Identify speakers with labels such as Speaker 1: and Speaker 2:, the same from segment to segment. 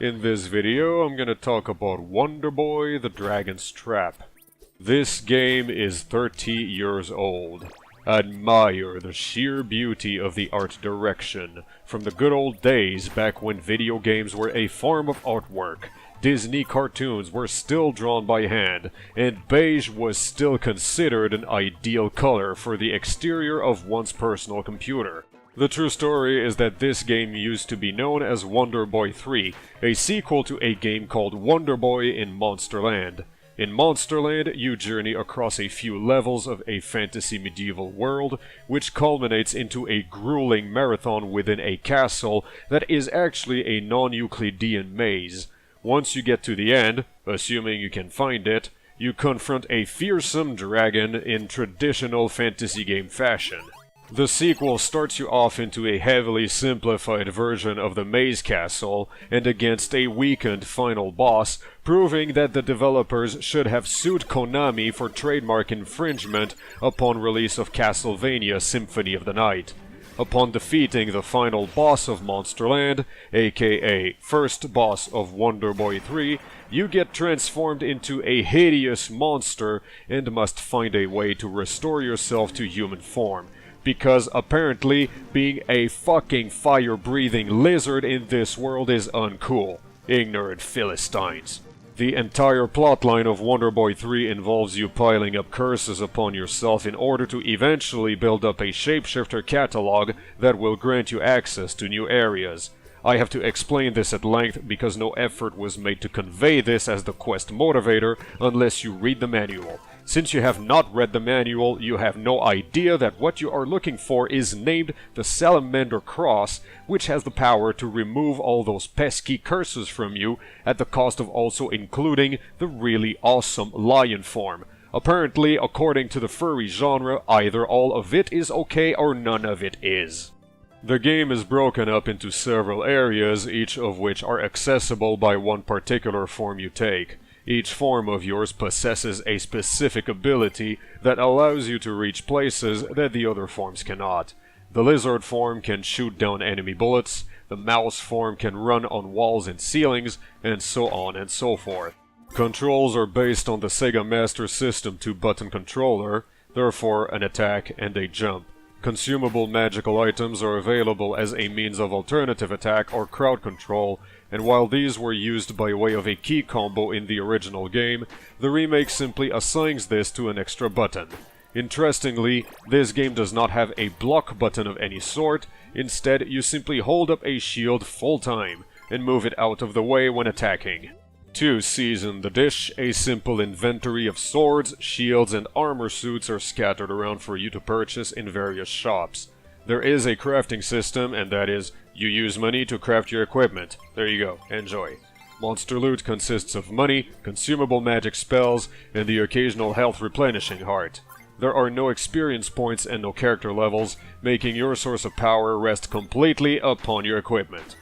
Speaker 1: In this video, I'm gonna talk about Wonder Boy: The Dragon's Trap. This game is 30 years old. Admire the sheer beauty of the art direction. From the good old days back when video games were a form of artwork, Disney cartoons were still drawn by hand, and beige was still considered an ideal color for the exterior of one's personal computer. The true story is that this game used to be known as Wonder Boy 3, a sequel to a game called Wonder Boy in Monsterland. In Monsterland, you journey across a few levels of a fantasy medieval world, which culminates into a grueling marathon within a castle that is actually a non-Euclidean maze. Once you get to the end, assuming you can find it, you confront a fearsome dragon in traditional fantasy game fashion. The sequel starts you off into a heavily simplified version of the Maze Castle and against a weakened final boss, proving that the developers should have sued Konami for trademark infringement upon release of Castlevania Symphony of the Night. Upon defeating the final boss of Monsterland, aka first boss of Wonder Boy 3, you get transformed into a hideous monster and must find a way to restore yourself to human form. Because apparently, being a fucking fire-breathing lizard in this world is uncool. Ignorant Philistines. The entire plotline of Wonder Boy 3 involves you piling up curses upon yourself in order to eventually build up a shapeshifter catalog that will grant you access to new areas. I have to explain this at length because no effort was made to convey this as the quest motivator unless you read the manual. Since you have not read the manual, you have no idea that what you are looking for is named the Salamander Cross, which has the power to remove all those pesky curses from you at the cost of also including the really awesome lion form. Apparently, according to the furry genre, either all of it is okay or none of it is. The game is broken up into several areas, each of which are accessible by one particular form you take. Each form of yours possesses a specific ability that allows you to reach places that the other forms cannot. The lizard form can shoot down enemy bullets, the mouse form can run on walls and ceilings, and so on and so forth. Controls are based on the Sega Master System 2-button controller, therefore an attack and a jump. Consumable magical items are available as a means of alternative attack or crowd control, and while these were used by way of a key combo in the original game, the remake simply assigns this to an extra button. Interestingly, this game does not have a block button of any sort. Instead, you simply hold up a shield full time and move it out of the way when attacking. To season the dish, a simple inventory of swords, shields, and armor suits are scattered around for you to purchase in various shops. There is a crafting system, and that is, you use money to craft your equipment. There you go, enjoy. Monster loot consists of money, consumable magic spells, and the occasional health replenishing heart. There are no experience points and no character levels, making your source of power rest completely upon your equipment.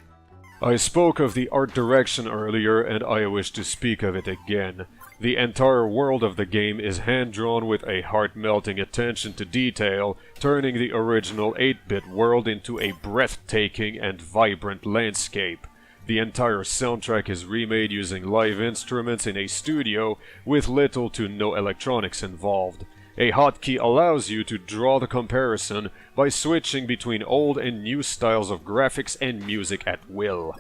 Speaker 1: I spoke of the art direction earlier, and I wish to speak of it again. The entire world of the game is hand-drawn with a heart-melting attention to detail, turning the original 8-bit world into a breathtaking and vibrant landscape. The entire soundtrack is remade using live instruments in a studio with little to no electronics involved. A hotkey allows you to draw the comparison by switching between old and new styles of graphics and music at will.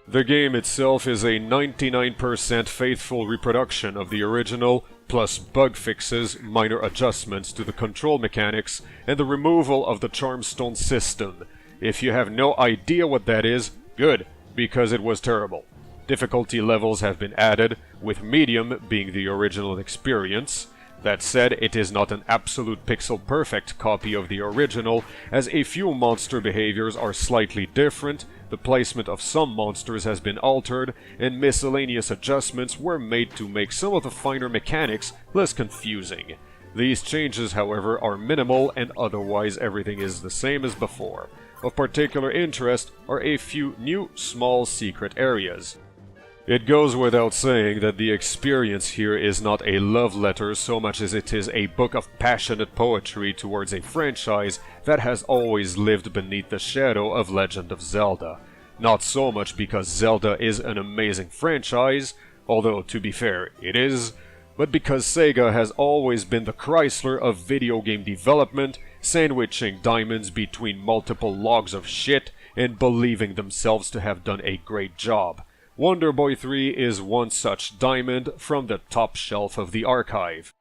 Speaker 1: The game itself is a 99% faithful reproduction of the original, plus bug fixes, minor adjustments to the control mechanics, and the removal of the Charmstone system. If you have no idea what that is, good, because it was terrible. Difficulty levels have been added, with medium being the original experience. That said, it is not an absolute pixel-perfect copy of the original, as a few monster behaviors are slightly different, the placement of some monsters has been altered, and miscellaneous adjustments were made to make some of the finer mechanics less confusing. These changes, however, are minimal, and otherwise everything is the same as before. Of particular interest are a few new, small secret areas. It goes without saying that the experience here is not a love letter so much as it is a book of passionate poetry towards a franchise that has always lived beneath the shadow of Legend of Zelda. Not so much because Zelda is an amazing franchise, although to be fair, it is, but because Sega has always been the Chrysler of video game development, sandwiching diamonds between multiple logs of shit and believing themselves to have done a great job. Wonder Boy 3 is one such diamond from the top shelf of the archive.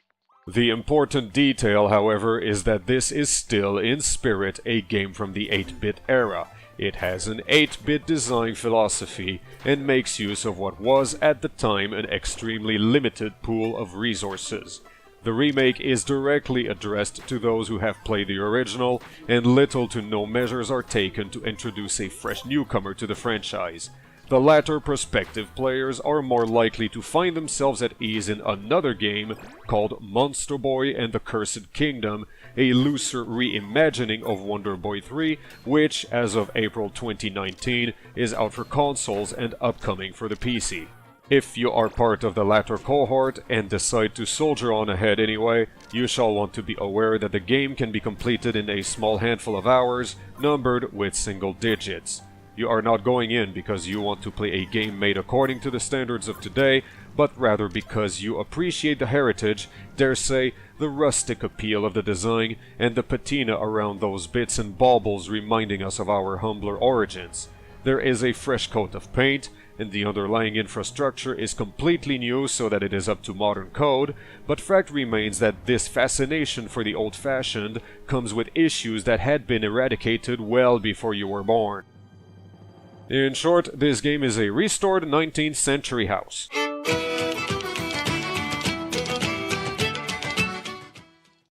Speaker 1: The important detail, however, is that this is still in spirit a game from the 8-bit era. It has an 8-bit design philosophy and makes use of what was at the time an extremely limited pool of resources. The remake is directly addressed to those who have played the original, and little to no measures are taken to introduce a fresh newcomer to the franchise. The latter prospective players are more likely to find themselves at ease in another game called Monster Boy and the Cursed Kingdom, a looser reimagining of Wonder Boy 3, which, as of April 2019, is out for consoles and upcoming for the PC. If you are part of the latter cohort and decide to soldier on ahead anyway, you shall want to be aware that the game can be completed in a small handful of hours, numbered with single digits. You are not going in because you want to play a game made according to the standards of today, but rather because you appreciate the heritage, dare say, the rustic appeal of the design, and the patina around those bits and baubles reminding us of our humbler origins. There is a fresh coat of paint, and the underlying infrastructure is completely new so that it is up to modern code, but fact remains that this fascination for the old-fashioned comes with issues that had been eradicated well before you were born. In short, this game is a restored 19th century house.